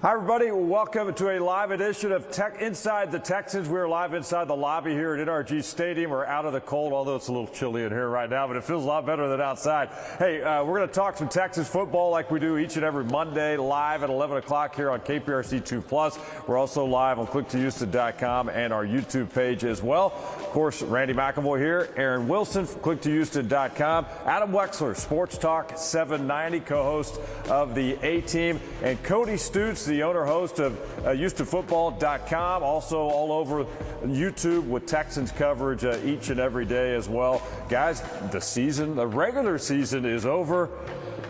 Hi, everybody. Welcome to a live edition of Inside the Texans. We're live inside the lobby here at NRG Stadium. We're out of the cold, although it's a little chilly in here right now, but it feels a lot better than outside. Hey, we're going to talk some Texans football like we do each and every Monday, live at 11 o'clock here on KPRC2+. We're also live on click2houston.com and our YouTube page as well. Of course, Randy McElvoy here, Aaron Wilson from click2houston.com, Adam Wexler, Sports Talk 790, co-host of the A-Team, and Cody Stutes, the owner-host of HoustonFootball.com, also all over YouTube with Texans coverage each and every day as well. Guys, the regular season is over.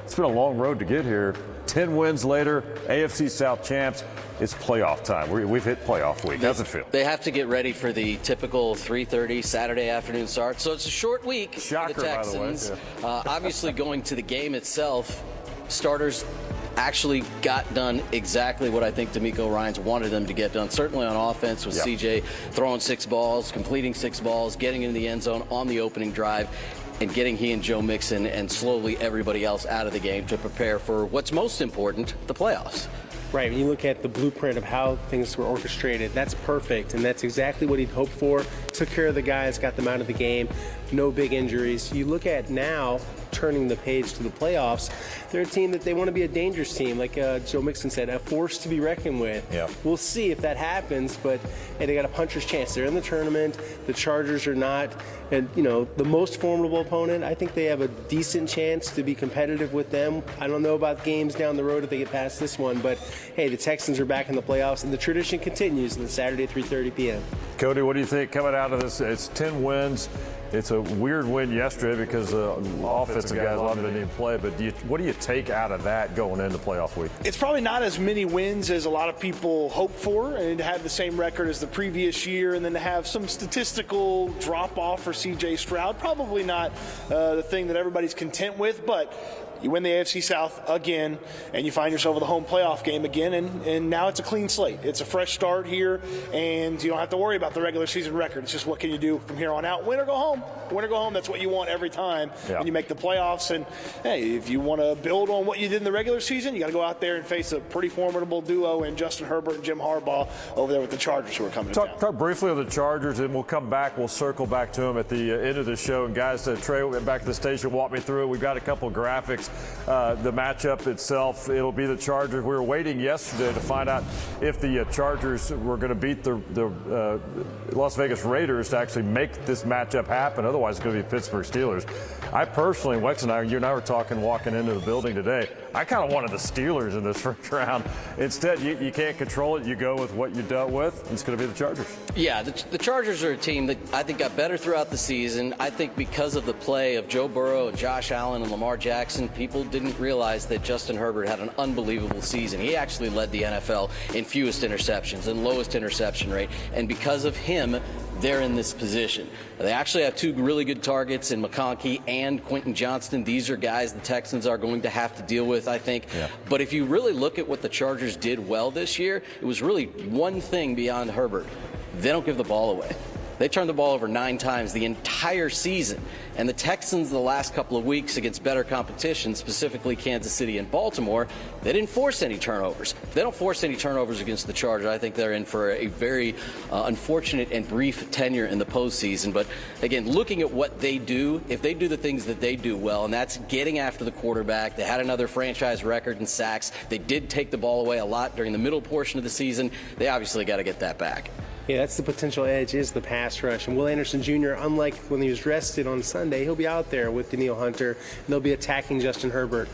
It's been a long road to get here. 10 wins later, AFC South champs. It's playoff time. We've hit playoff week. How's it feel? They have to get ready for the typical 3:30 Saturday afternoon start. So it's a short week Shocker, for the Texans. By the way. Yeah. Obviously, going to the game itself, starters actually got done exactly what I think DeMeco Ryans wanted them to get done. Certainly on offense with CJ throwing 6 balls, completing 6 balls, getting into the end zone on the opening drive, and getting he and Joe Mixon and slowly everybody else out of the game to prepare for what's most important, the playoffs. Right, when you look at the blueprint of how things were orchestrated, that's perfect, and that's exactly what he'd hoped for. Took care of the guys, got them out of the game, no big injuries. You look at now, turning the page to the playoffs, they're a team that they want to be a dangerous team, like Joe Mixon said, a force to be reckoned with. Yeah. We'll see if that happens, but hey, they got a puncher's chance. They're in the tournament. The Chargers are not, and the most formidable opponent. I think they have a decent chance to be competitive with them. I don't know about games down the road if they get past this one, but hey, the Texans are back in the playoffs, and the tradition continues on Saturday at 3:30 p.m. Cody, what do you think coming out of this? It's 10 wins. It's a weird win yesterday because the offensive guys didn't even play. But what do you take out of that going into playoff week? It's probably not as many wins as a lot of people hope for, and to have the same record as the previous year, and then to have some statistical drop-off for C.J. Stroud, probably not the thing that everybody's content with, but you win the AFC South again, and you find yourself with a home playoff game again, and now it's a clean slate. It's a fresh start here, and you don't have to worry about the regular season record. It's just what can you do from here on out. Win or go home. Win or go home, that's what you want every time when you make the playoffs. And, hey, if you want to build on what you did in the regular season, you got to go out there and face a pretty formidable duo in Justin Herbert and Jim Harbaugh over there with the Chargers who are coming to town. Talk briefly of the Chargers, and we'll come back. We'll circle back to them at the end of the show. And, guys, Trey went back to the station, walk me through it. We've got a couple of graphics. The matchup itself, it'll be the Chargers. We were waiting yesterday to find out if the Chargers were going to beat the Las Vegas Raiders to actually make this matchup happen. Otherwise, it's going to be Pittsburgh Steelers. I personally, Wex and I, you and I were talking walking into the building today, I kind of wanted the Steelers in this first round. Instead, you can't control it. You go with what you dealt with. It's going to be the Chargers. Yeah, the Chargers are a team that I think got better throughout the season. I think because of the play of Joe Burrow, and Josh Allen, and Lamar Jackson, people didn't realize that Justin Herbert had an unbelievable season. He actually led the NFL in fewest interceptions and lowest interception rate. And because of him, they're in this position. They actually have 2 really good targets in McConkey and Quentin Johnston. These are guys the Texans are going to have to deal with, I think. Yeah. But if you really look at what the Chargers did well this year, it was really one thing beyond Herbert. They don't give the ball away. They turned the ball over 9 times the entire season. And the Texans the last couple of weeks against better competition, specifically Kansas City and Baltimore, they didn't force any turnovers. If they don't force any turnovers against the Chargers, I think they're in for a very unfortunate and brief tenure in the postseason. But again, looking at what they do, if they do the things that they do well, and that's getting after the quarterback, they had another franchise record in sacks. They did take the ball away a lot during the middle portion of the season. They obviously got to get that back. Yeah, that's the potential edge, is the pass rush. And Will Anderson Jr., unlike when he was rested on Sunday, he'll be out there with Daniil Hunter, and they'll be attacking Justin Herbert.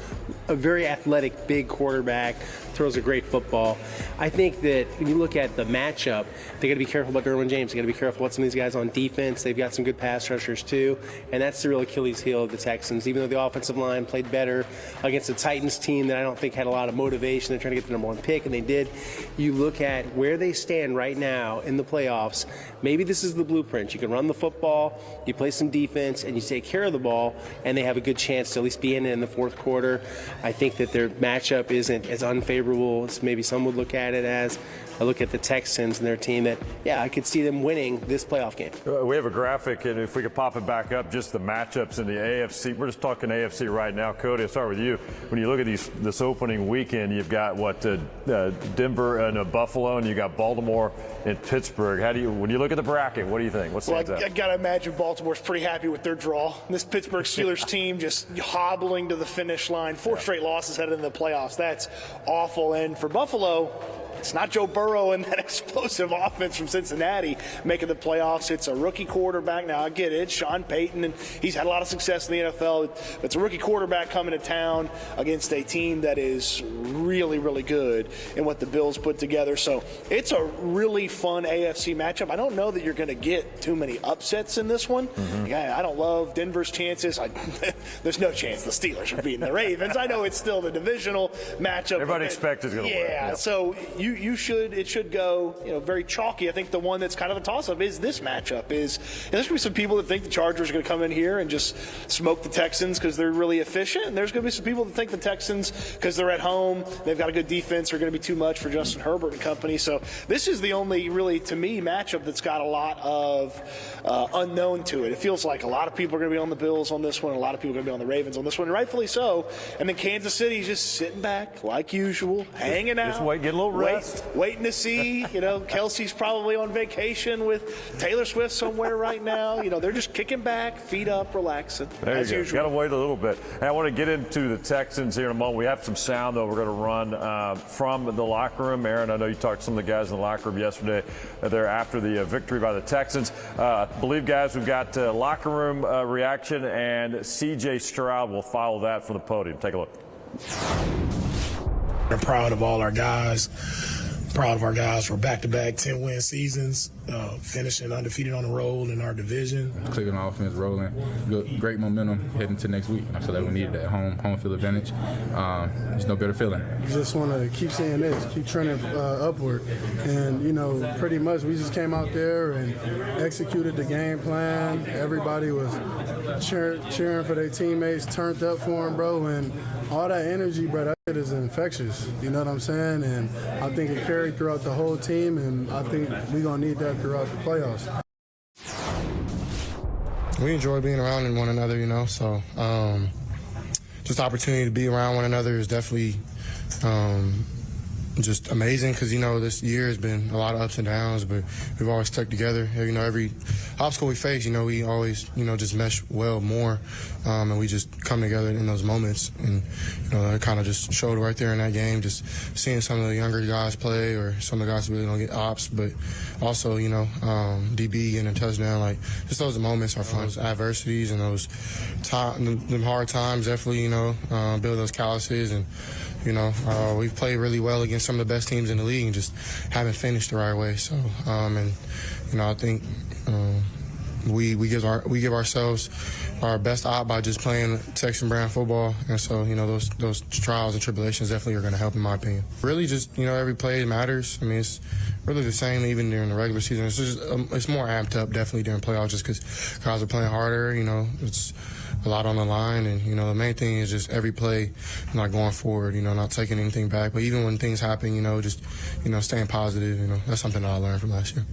A very athletic, big quarterback, throws a great football. I think that when you look at the matchup, they got to be careful about Derwin James. They got to be careful about some of these guys on defense. They've got some good pass rushers too, and that's the real Achilles heel of the Texans. Even though the offensive line played better against a Titans team that I don't think had a lot of motivation, they're trying to get the #1 pick, and they did. You look at where they stand right now in the playoffs. maybe this is the blueprint. You can run the football, you play some defense, and you take care of the ball, and they have a good chance to at least be in it in the fourth quarter. I think that their matchup isn't as unfavorable as maybe some would look at it as. I look at the Texans and their team that, yeah, I could see them winning this playoff game. We have a graphic, and if we could pop it back up, just the matchups in the AFC. We're just talking AFC right now. Cody, I'll start with you. When you look at this opening weekend, you've got Denver and Buffalo, and you got Baltimore and Pittsburgh. When you look at the bracket, what do you think? What's I got to imagine Baltimore's pretty happy with their draw. This Pittsburgh Steelers team just hobbling to the finish line. 4 straight losses headed into the playoffs. That's awful. And for Buffalo, it's not Joe Burrow and that explosive offense from Cincinnati making the playoffs. It's a rookie quarterback. Now, I get it. It's Sean Payton, and he's had a lot of success in the NFL. It's a rookie quarterback coming to town against a team that is really, really good in what the Bills put together. So it's a really fun AFC matchup. I don't know that you're going to get too many upsets in this one. I don't love Denver's chances. There's no chance the Steelers are beating the Ravens. I know it's still the divisional matchup. Everybody expects it's going to win. Yeah, so it should go very chalky. I think the one that's kind of a toss-up is this matchup. There's going to be some people that think the Chargers are going to come in here and just smoke the Texans because they're really efficient, and there's going to be some people that think the Texans, because they're at home, they've got a good defense, are going to be too much for Justin Herbert and company. So this is the only really, to me, matchup that's got a lot of unknown to it. It feels like a lot of people are going to be on the Bills on this one, a lot of people are going to be on the Ravens on this one, and rightfully so. And then Kansas City's just sitting back like usual, hanging out. Just wait, get a little rest. Waiting to see, Kelsey's probably on vacation with Taylor Swift somewhere right now. They're just kicking back, feet up, relaxing. There as you go. usual. Got to wait a little bit. And I want to get into the Texans here in a moment. We have some sound, though, we're going to run from the locker room. Aaron, I know you talked to some of the guys in the locker room yesterday there after the victory by the Texans. I believe, guys, we've got locker room reaction, and C.J. Stroud will follow that from the podium. Take a look. We're proud of all our guys. Proud of our guys for back-to-back 10-win seasons, finishing undefeated on the road in our division. Clicking on offense, rolling, great momentum heading to next week. I feel like we needed that home field advantage. There's no better feeling. Just want to keep saying this, keep trending upward. And, pretty much we just came out there and executed the game plan. Everybody was cheering for their teammates, turned up for them, bro, and all that energy, bro, that shit is infectious. You know what I'm saying? And I think it carried throughout the whole team, and I think we're going to need that throughout the playoffs. We enjoy being around one another, so just the opportunity to be around one another is definitely just amazing because, this year has been a lot of ups and downs, but we've always stuck together. Every obstacle we face, we always, just mesh well more, and we just come together in those moments. And, it kind of just showed right there in that game, just seeing some of the younger guys play or some of the guys who really don't get ops, but also, DB getting a touchdown, just those moments are fun. Those adversities and those them hard times definitely, build those calluses. And, we've played really well against some of the best teams in the league and just haven't finished the right way. So, I think we give ourselves our best op by just playing Texan brand football. And so, those trials and tribulations definitely are going to help, in my opinion. Really just, every play matters. It's really the same even during the regular season. It's just, it's more amped up definitely during playoffs just because guys are playing harder. It's a lot on the line, and the main thing is just every play, not going forward, not taking anything back. But even when things happen, just staying positive. That's something that I learned from last year.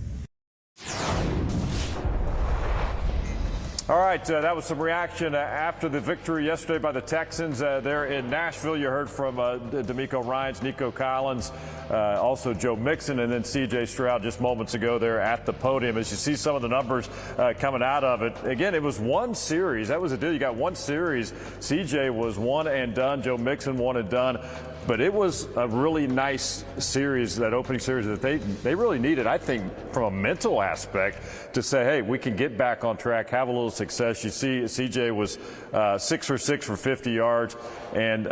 All right, that was some reaction after the victory yesterday by the Texans there in Nashville. You heard from D'Amico Ryans, Nico Collins, also Joe Mixon, and then C.J. Stroud just moments ago there at the podium. As you see some of the numbers coming out of it, again, it was one series. That was the deal. You got one series. C.J. was one and done. Joe Mixon one and done. But it was a really nice series, that opening series that they really needed, I think, from a mental aspect to say, hey, we can get back on track, have a little success. You see CJ was 6 for 6 for 50 yards, and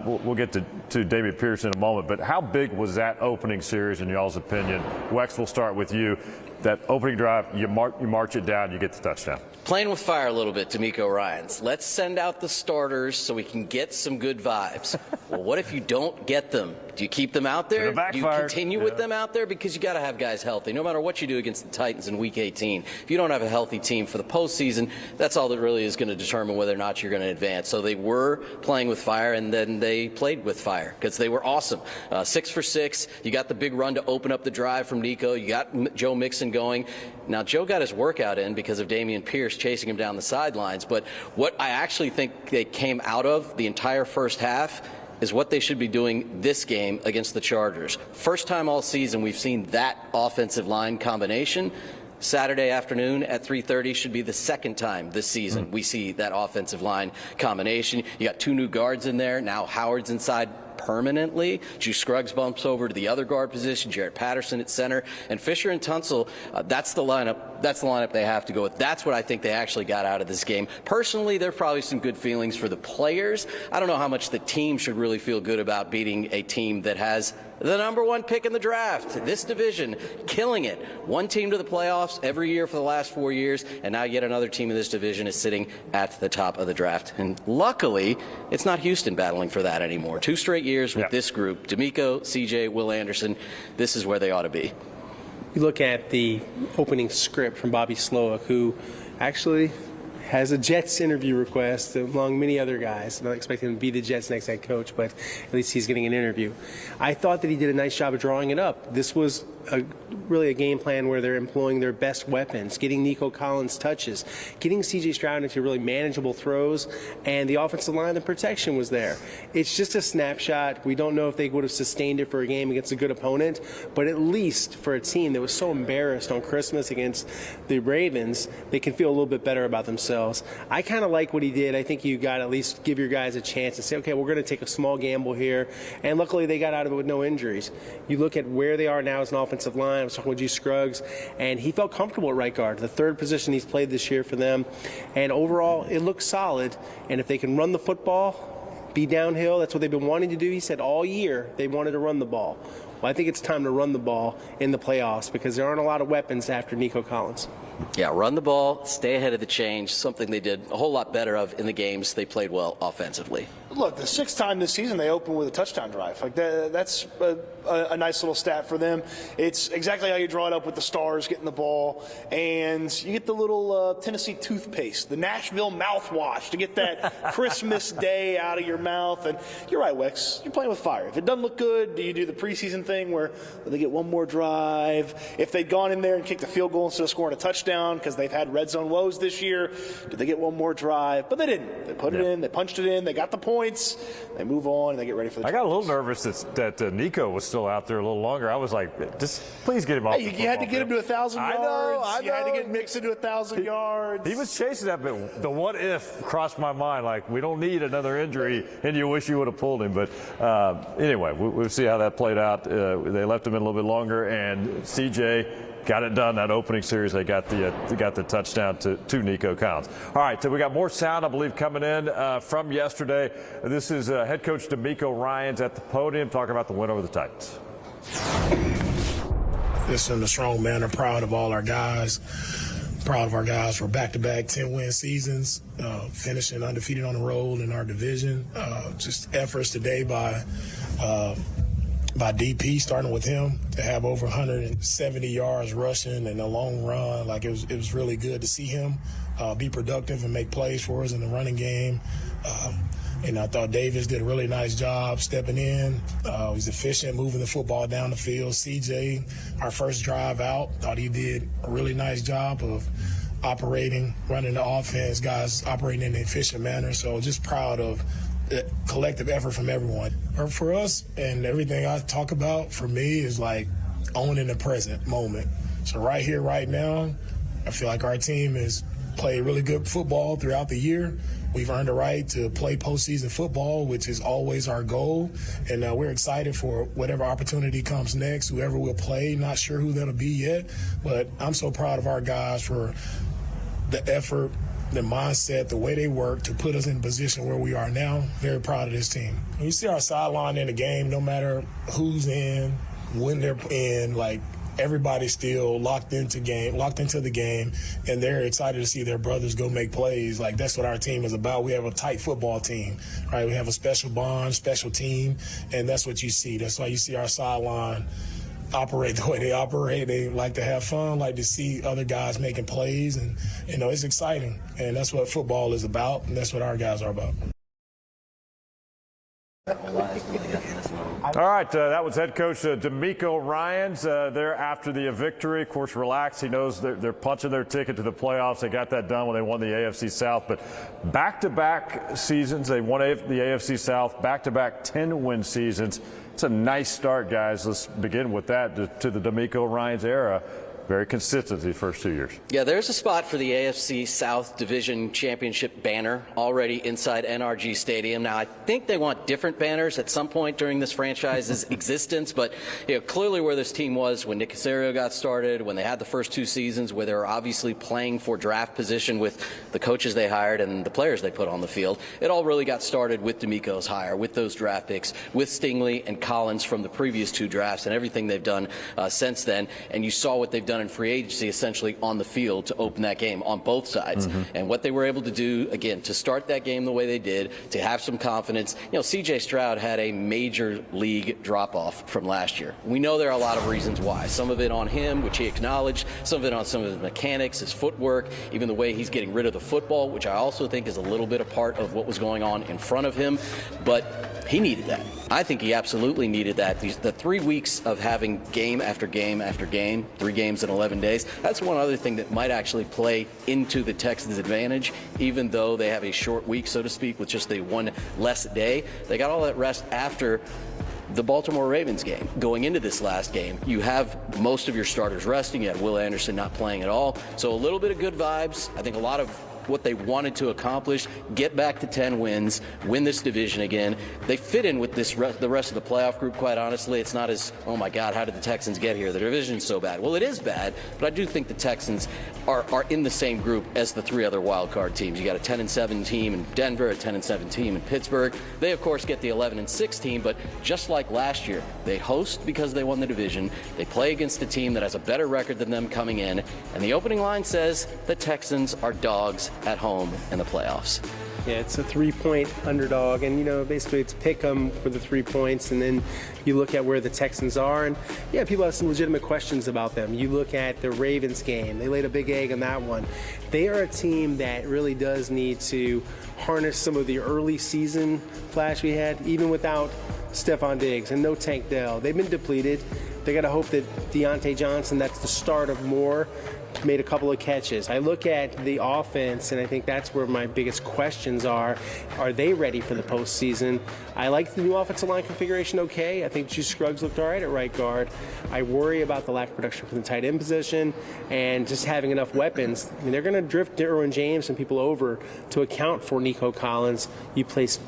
we'll get to David Pierce in a moment. But how big was that opening series in y'all's opinion? Wex, we'll start with you. that opening drive, you march it down, you get the touchdown. Playing with fire a little bit, D'Amico Ryans. Let's send out the starters so we can get some good vibes. Well, what if you don't get them? Do you keep them out there? Do you continue with them out there? Because you got to have guys healthy. No matter what you do against the Titans in Week 18, if you don't have a healthy team for the postseason, that's all that really is going to determine whether or not you're going to advance. So they were playing with fire, and then they played with fire because they were awesome. 6 for 6. You got the big run to open up the drive from Nico. You got Joe Mixon going. Now, Joe got his workout in because of Dameon Pierce chasing him down the sidelines. But what I actually think they came out of the entire first half is what they should be doing this game against the Chargers. First time all season we've seen that offensive line combination. Saturday afternoon at 3:30 should be the second time this season we see that offensive line combination. You got 2 new guards in there. Now Howard's inside permanently. Juice Scruggs bumps over to the other guard position. Jarrett Patterson at center. And Fisher and Tunsil, that's the lineup. That's the lineup they have to go with. That's what I think they actually got out of this game. Personally, there are probably some good feelings for the players. I don't know how much the team should really feel good about beating a team that has the #1 pick in the draft. This division, killing it. One team to the playoffs every year for the last 4 years, and now yet another team in this division is sitting at the top of the draft. And luckily, it's not Houston battling for that anymore. 2 straight years with this group. D'Amico, CJ, Will Anderson. This is where they ought to be. You look at the opening script from Bobby Slowick, who actually has a Jets interview request among many other guys. I'm not expecting him to be the Jets' next head coach, but at least he's getting an interview. I thought that he did a nice job of drawing it up. This was really a game plan where they're employing their best weapons, getting Nico Collins touches, getting C.J. Stroud into really manageable throws, and the offensive line and protection was there. It's just a snapshot. We don't know if they would have sustained it for a game against a good opponent, but at least for a team that was so embarrassed on Christmas against the Ravens, they can feel a little bit better about themselves. I kind of like what he did. I think you got to at least give your guys a chance and say, okay, we're going to take a small gamble here, and luckily they got out of it with no injuries. You look at where they are now as an offensive line. I was talking with Juice Scruggs, and he felt comfortable at right guard, the 3rd position he's played this year for them. And overall, it looks solid. And if they can run the football, be downhill, that's what they've been wanting to do. He said all year they wanted to run the ball. Well, I think it's time to run the ball in the playoffs because there aren't a lot of weapons after Nico Collins. Yeah, run the ball, stay ahead of the change, something they did a whole lot better of in the games they played well offensively. Look, the 6th time this season they opened with a touchdown drive. Like that's a nice little stat for them. It's exactly how you draw it up with the stars getting the ball, and you get the little Tennessee toothpaste, the Nashville mouthwash to get that Christmas day out of your mouth. And you're right, Wex, you're playing with fire. If it doesn't look good, do you do the preseason thing where they get one more drive? If they'd gone in there and kicked a field goal instead of scoring a touchdown because they've had red zone woes this year, did they get one more drive? But they didn't. They put it in, they punched it in, they got the point. They move on and they get ready for the I got a little nervous that Nico was still out there a little longer. I was like, just please get him off. You had to get him to 1,000 yards. I know. You had to get Mixon to 1,000 yards. He was chasing that, but the what if crossed my mind. Like, we don't need another injury, and you wish you would have pulled him. But anyway, we'll see how that played out. They left him in a little bit longer, and CJ got it done that opening series. They got the touchdown to Nico Collins. All right, so we got more sound, I believe, coming in from yesterday. This is head coach D'Amico Ryans at the podium talking about the win over the Titans. Just in a strong manner, proud of all our guys. Proud of our guys for back-to-back 10-win seasons, finishing undefeated on the road in our division. Just efforts today by DP, starting with him, to have over 170 yards rushing and a long run. Like, it was really good to see him be productive and make plays for us in the running game. And I thought Davis did a really nice job stepping in. He's efficient, moving the football down the field. CJ, our first drive out, thought he did a really nice job of operating, running the offense, guys operating in an efficient manner. So just proud of the collective effort from everyone. For us, and everything I talk about for me is like owning the present moment. So right here, right now, I feel like our team has played really good football throughout the year. We've earned the right to play postseason football, which is always our goal. And we're excited for whatever opportunity comes next, whoever will play. Not sure who that'll be yet, but I'm so proud of our guys for the effort, the mindset, the way they work to put us in a position where we are now. Very proud of this team. When you see our sideline in the game, no matter who's in, when they're in, like, everybody's still locked into the game, and they're excited to see their brothers go make plays. Like, that's what our team is about. We have a tight football team, right? We have a special bond, special team, and that's what you see. That's why you see our sideline operate the way they operate. They like to have fun, like to see other guys making plays, and it's exciting. And that's what football is about, and that's what our guys are about. All right, that was head coach D'Amico Ryans there after the victory. Of course, relaxed. He knows they're punching their ticket to the playoffs. They got that done when they won the AFC South. But back-to-back seasons, they won the AFC South, back-to-back 10-win seasons. It's a nice start, guys. Let's begin with that to the D'Amico Ryans era. Very consistent these first 2 years. Yeah, there's a spot for the AFC South Division Championship banner already inside NRG Stadium. Now, I think they want different banners at some point during this franchise's existence, but clearly where this team was when Nick Caserio got started, when they had the first 2 seasons where they were obviously playing for draft position with the coaches they hired and the players they put on the field, it all really got started with D'Amico's hire, with those draft picks, with Stingley and Collins from the previous 2 drafts and everything they've done since then. And you saw what they've done in free agency essentially on the field to open that game on both sides. And what they were able to do, again, to start that game the way they did, to have some confidence. CJ Stroud had a major league drop-off from last year. We know there are a lot of reasons why. Some of it on him, which he acknowledged, some of it on some of his mechanics, his footwork, even the way he's getting rid of the football, which I also think is a little bit a part of what was going on in front of him. But he needed that. I think he absolutely needed that. The 3 weeks of having game after game after game, 3 games in 11 days, that's one other thing that might actually play into the Texans' advantage, even though they have a short week, so to speak, with just a 1 less day. They got all that rest after the Baltimore Ravens game. Going into this last game, you have most of your starters resting. You had Will Anderson not playing at all. So a little bit of good vibes. I think a lot of what they wanted to accomplish, get back to 10 wins, win this division again. They fit in with the rest of the playoff group, quite honestly. It's not as, oh my God, how did the Texans get here? The division's so bad. Well, it is bad, but I do think the Texans are in the same group as the 3 other wild card teams. You got a 10-7 team in Denver, a 10-7 team in Pittsburgh. They, of course, get the 11-6 team, but just like last year, they host because they won the division. They play against a team that has a better record than them coming in, and the opening line says the Texans are dogs at home in the playoffs. Yeah, it's a 3-point underdog, and basically it's pick 'em for the 3 points, and then you look at where the Texans are, and people have some legitimate questions about them. You look at the Ravens game; they laid a big egg on that one. They are a team that really does need to harness some of the early season flash we had, even without Stephon Diggs and no Tank Dell. They've been depleted. They got to hope that Deontay Johnson, that's the start of more, made a couple of catches. I look at the offense, and I think that's where my biggest questions are. Are they ready for the postseason? I like the new offensive line configuration okay. I think Juice Scruggs looked all right at right guard. I worry about the lack of production from the tight end position and just having enough weapons. I mean, they're going to drift Derwin James and people over to account for Nico Collins. You face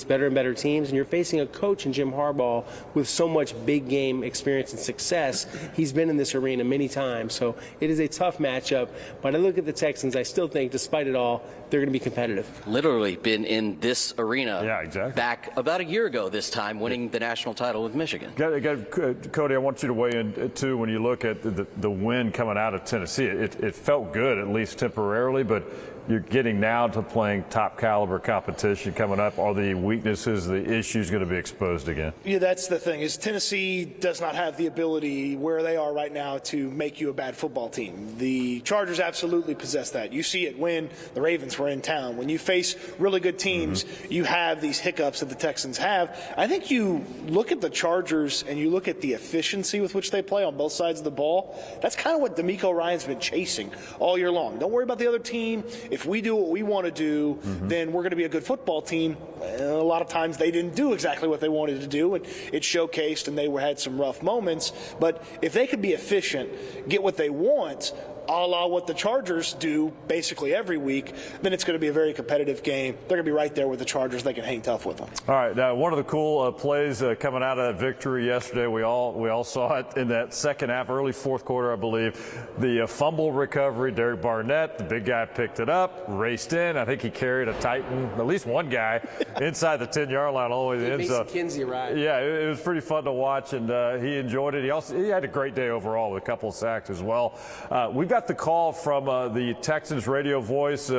better and better teams, and you're facing a coach in Jim Harbaugh with so much big game experience and success. He's been in this arena many times, so it is a tough matchup. But I look at the Texans, I still think, despite it all, they're going to be competitive. Literally been in this arena back about a year ago this time, winning the national title with Michigan. Cody, I want you to weigh in, too, when you look at the win coming out of Tennessee. It felt good, at least temporarily, but you're getting now to playing top caliber competition coming up. Are the weaknesses, the issues going to be exposed again? Yeah, that's the thing, is Tennessee does not have the ability where they are right now to make you a bad football team. The Chargers absolutely possess that. You see it when the Ravens were in town. When you face really good teams, you have these hiccups that the Texans have. I think you look at the Chargers and you look at the efficiency with which they play on both sides of the ball. That's kind of what D'Amico Ryan's been chasing all year long. Don't worry about the other team. If we do what we want to do, then we're going to be a good football team. A lot of times they didn't do exactly what they wanted to do, and it showcased, and they had some rough moments. But if they could be efficient, get what they want, a la what the Chargers do basically every week, then it's going to be a very competitive game. They're going to be right there with the Chargers. They can hang tough with them. All right, now one of the cool plays coming out of that victory yesterday, we all saw it in that second half, early fourth quarter, I believe. The fumble recovery, Derek Barnett, the big guy picked it up, raced in. I think he carried a Titan, at least one guy, inside the 10-yard line all the way to the end zone. Kinsey right. Yeah, it was pretty fun to watch, and he enjoyed it. He had a great day overall with a couple of sacks as well. We've got the call from the Texans radio voice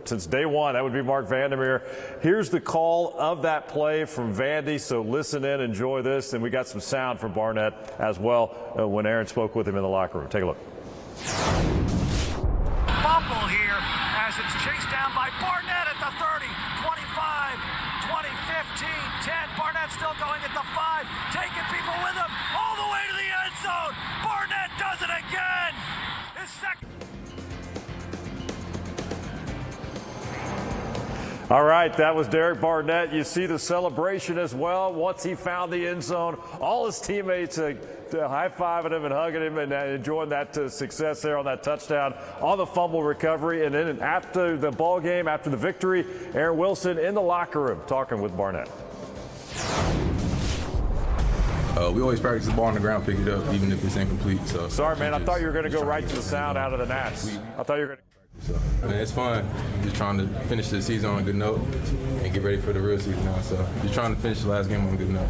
since day one. That would be Mark Vandermeer. Here's the call of that play from Vandy, so listen in, enjoy this, and we got some sound from Barnett as well when Aaron spoke with him in the locker room. Take a look. Fumble here as it's chased down by Barnett at the 30, 25, 20, 15, 10. Barnett still going at the 5, taking people with him all the way to the end zone. Barnett does it again. His second. All right, that was Derek Barnett. You see the celebration as well. Once he found the end zone, all his teammates high-fiving him and hugging him and enjoying that success there on that touchdown on the fumble recovery. And then after the ball game, after the victory, Aaron Wilson in the locker room talking with Barnett. We always practice the ball on the ground, pick it up, even if it's incomplete. So sorry, man. I thought you were going to go right to the sound out of the Nats. I thought you were going to. So, I mean, it's fun. Just trying to finish the season on a good note and get ready for the real season now. So just trying to finish the last game on a good note.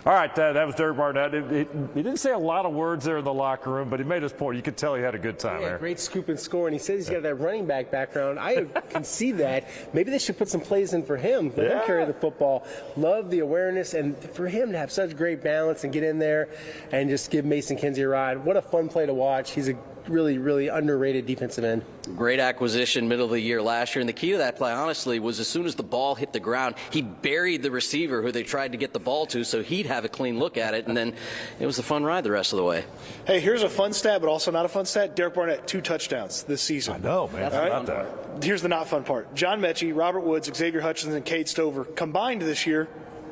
All right, that was Derek Barnett. He didn't say a lot of words there in the locker room, but he made his point. You could tell he had a good time there. Great scoop and score, and he says he's got that running back background. I can see that. Maybe they should put some plays in for him. Let him carry the football. Love the awareness, and for him to have such great balance and get in there and just give Mason Kinsey a ride. What a fun play to watch. He's a really, really underrated defensive end. Great acquisition middle of the year last year. And the key to that play, honestly, was as soon as the ball hit the ground, he buried the receiver who they tried to get the ball to so he'd have a clean look at it. And then it was a fun ride the rest of the way. Hey, here's a fun stat, but also not a fun stat. Derek Barnett, 2 touchdowns this season. I know, man. That's How about that? Here's the not fun part. John Mechie, Robert Woods, Xavier Hutchinson, and Cade Stover combined this year.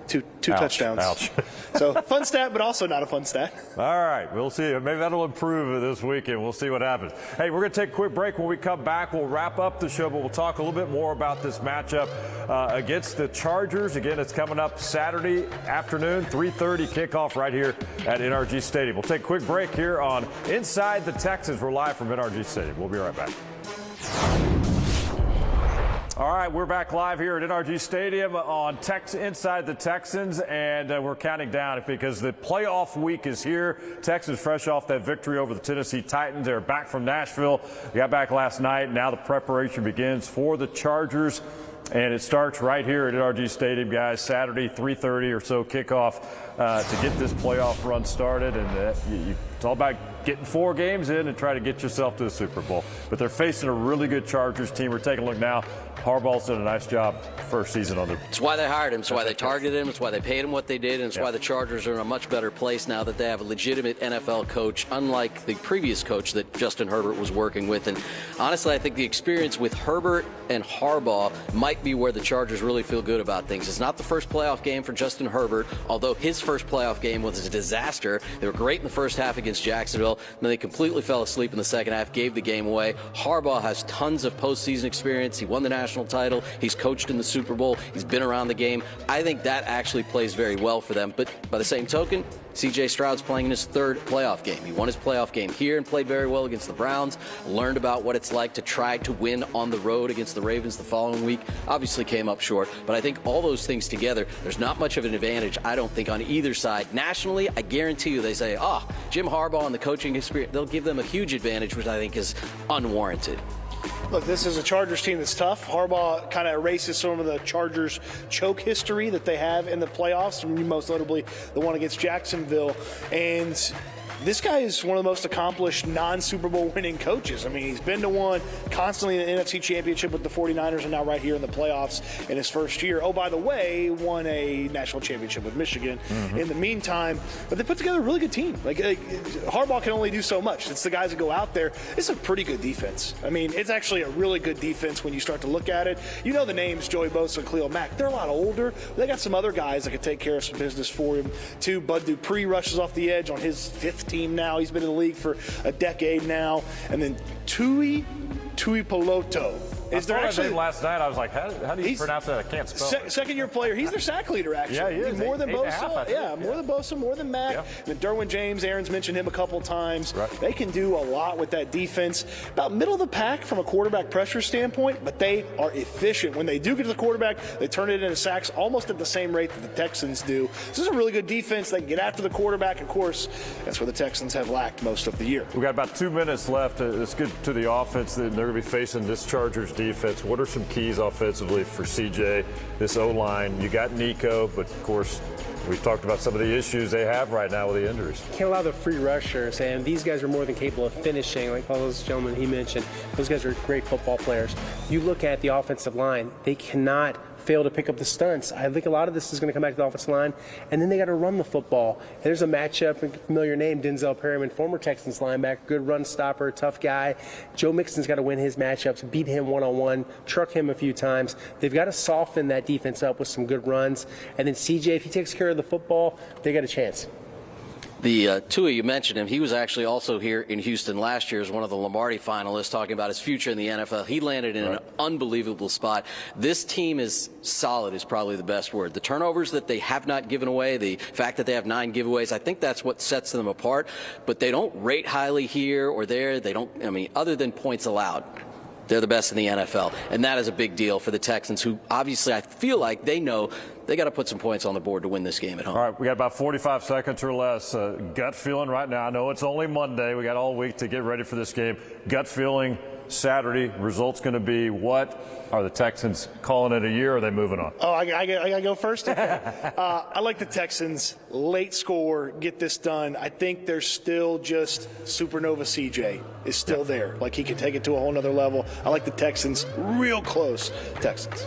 Two touchdowns. Ouch. So fun stat, but also not a fun stat. All right, we'll see. Maybe that'll improve this weekend. We'll see what happens. Hey, we're going to take a quick break. When we come back, we'll wrap up the show, but we'll talk a little bit more about this matchup against the Chargers. Again, it's coming up Saturday afternoon, 3:30 kickoff right here at NRG Stadium. We'll take a quick break here on Inside the Texans. We're live from NRG Stadium. We'll be right back. All right, we're back live here at NRG Stadium on Inside the Texans, and we're counting down because the playoff week is here. Texans fresh off that victory over the Tennessee Titans. They're back from Nashville. They got back last night. Now the preparation begins for the Chargers, and it starts right here at NRG Stadium, guys. Saturday, 3:30 or so kickoff to get this playoff run started, and it's all about getting 4 games in and try to get yourself to the Super Bowl. But they're facing a really good Chargers team. We're taking a look now. Harbaugh's done a nice job first season on the. It's why they hired him. It's why they targeted him. It's why they paid him what they did. And it's why the Chargers are in a much better place now that they have a legitimate NFL coach, unlike the previous coach that Justin Herbert was working with. And honestly, I think the experience with Herbert and Harbaugh might be where the Chargers really feel good about things. It's not the first playoff game for Justin Herbert, although his first playoff game was a disaster. They were great in the first half against Jacksonville. Then they completely fell asleep in the second half, gave the game away. Harbaugh has tons of postseason experience. He won the national title. He's coached in the Super Bowl. He's been around the game. I think that actually plays very well for them. But by the same token, C.J. Stroud's playing in his 3rd playoff game. He won his playoff game here and played very well against the Browns, learned about what it's like to try to win on the road against the Ravens the following week. Obviously came up short, but I think all those things together, there's not much of an advantage, I don't think, on either side. Nationally, I guarantee you they say, Jim Harbaugh and the coaching experience, they'll give them a huge advantage, which I think is unwarranted. Look, this is a Chargers team that's tough. Harbaugh kind of erases some of the Chargers choke history that they have in the playoffs, most notably the one against Jacksonville. And this guy is one of the most accomplished non-Super Bowl winning coaches. I mean, he's been to one, constantly in the NFC Championship with the 49ers, and now right here in the playoffs in his first year. Oh, by the way, won a national championship with Michigan in the meantime. But they put together a really good team. Like Harbaugh can only do so much. It's the guys that go out there. It's a pretty good defense. I mean, it's actually a really good defense when you start to look at it. You know the names, Joey Bosa and Khalil Mack. They're a lot older. They got some other guys that can take care of some business for him, too. Bud Dupree rushes off the edge on his fifth team now. He's been in the league for a decade now. And then Tui Peloto. Is there actually last night? I was like, how do you pronounce that? I can't spell it. Second-year player. He's their sack leader, actually. Yeah, he is. More than Bosa. Half, more than Bosa, more than Mack. Yeah. And then Derwin James, Aaron's mentioned him a couple times. Right. They can do a lot with that defense. About middle of the pack from a quarterback pressure standpoint, but they are efficient. When they do get to the quarterback, they turn it into sacks almost at the same rate that the Texans do. This is a really good defense. They can get after the quarterback. Of course, that's where the Texans have lacked most of the year. We've got about 2 minutes left. Let's get to the offense. They're going to be facing this Chargers defense. What are some keys offensively for CJ, this O-line? You got Nico, but of course, we've talked about some of the issues they have right now with the injuries. Can't allow the free rushers, and these guys are more than capable of finishing, like all those gentlemen he mentioned. Those guys are great football players. You look at the offensive line, they cannot fail to pick up the stunts. I think a lot of this is going to come back to the offensive line, and then they got to run the football. And there's a matchup, a familiar name, Denzel Perryman, former Texans linebacker, good run stopper, tough guy. Joe Mixon's got to win his matchups, beat him one-on-one, truck him a few times. They've got to soften that defense up with some good runs. And then CJ, if he takes care of the football, they got a chance. The Tua, you mentioned him. He was actually also here in Houston last year as one of the Lombardi finalists, talking about his future in the NFL. He landed in an unbelievable spot. This team is solid, is probably the best word. The turnovers that they have not given away, the fact that they have 9 giveaways, I think that's what sets them apart. But they don't rate highly here or there. They don't, I mean, other than points allowed, they're the best in the NFL. And that is a big deal for the Texans, who obviously I feel like they know they got to put some points on the board to win this game at home. All right, we got about 45 seconds or less. Gut feeling right now. I know it's only Monday. We got all week to get ready for this game. Gut feeling Saturday. Results going to be what? Are the Texans calling it a year, or are they moving on? Oh, I got to go first? Okay. I like the Texans. Late score, get this done. I think there's still just Supernova CJ is still there. Like, he can take it to a whole nother level. I like the Texans. Real close Texans.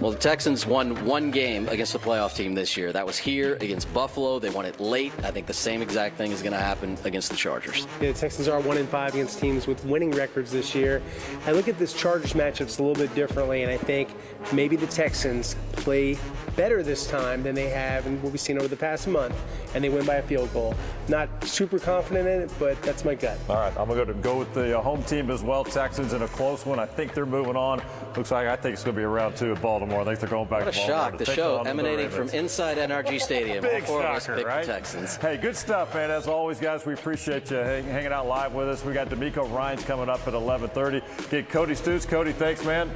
Well, the Texans won one game against the playoff team this year. That was here against Buffalo. They won it late. I think the same exact thing is going to happen against the Chargers. Yeah, the Texans are 1-5 against teams with winning records this year. I look at this Chargers matchups a little bit differently, and I think maybe the Texans play better this time than they have and what we've seen over the past month, and they win by a field goal. Not super confident in it, but that's my gut. All right, I'm going to go with the home team as well. Texans in a close one. I think they're moving on. Looks like I think it's going to be a round 2 at Baltimore. I think they're going back to Baltimore. What a shock. The show emanating from inside NRG Stadium. Big All 4 of us shocker, picked right? the Texans. Hey, good stuff, man. As always, guys, we appreciate you hanging out live with us. We got D'Amico Ryans coming up at 11:30. Get Cody Stoots. Cody, thanks, man.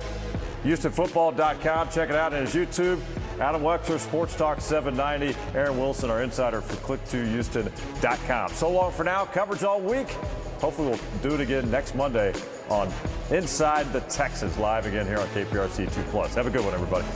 HoustonFootball.com. Check it out on his YouTube. Adam Wexler, Sports Talk 790. Aaron Wilson, our insider for Click2Houston.com. So long for now. Coverage all week. Hopefully we'll do it again next Monday on Inside the Texans, live again here on KPRC 2+. Have a good one, everybody.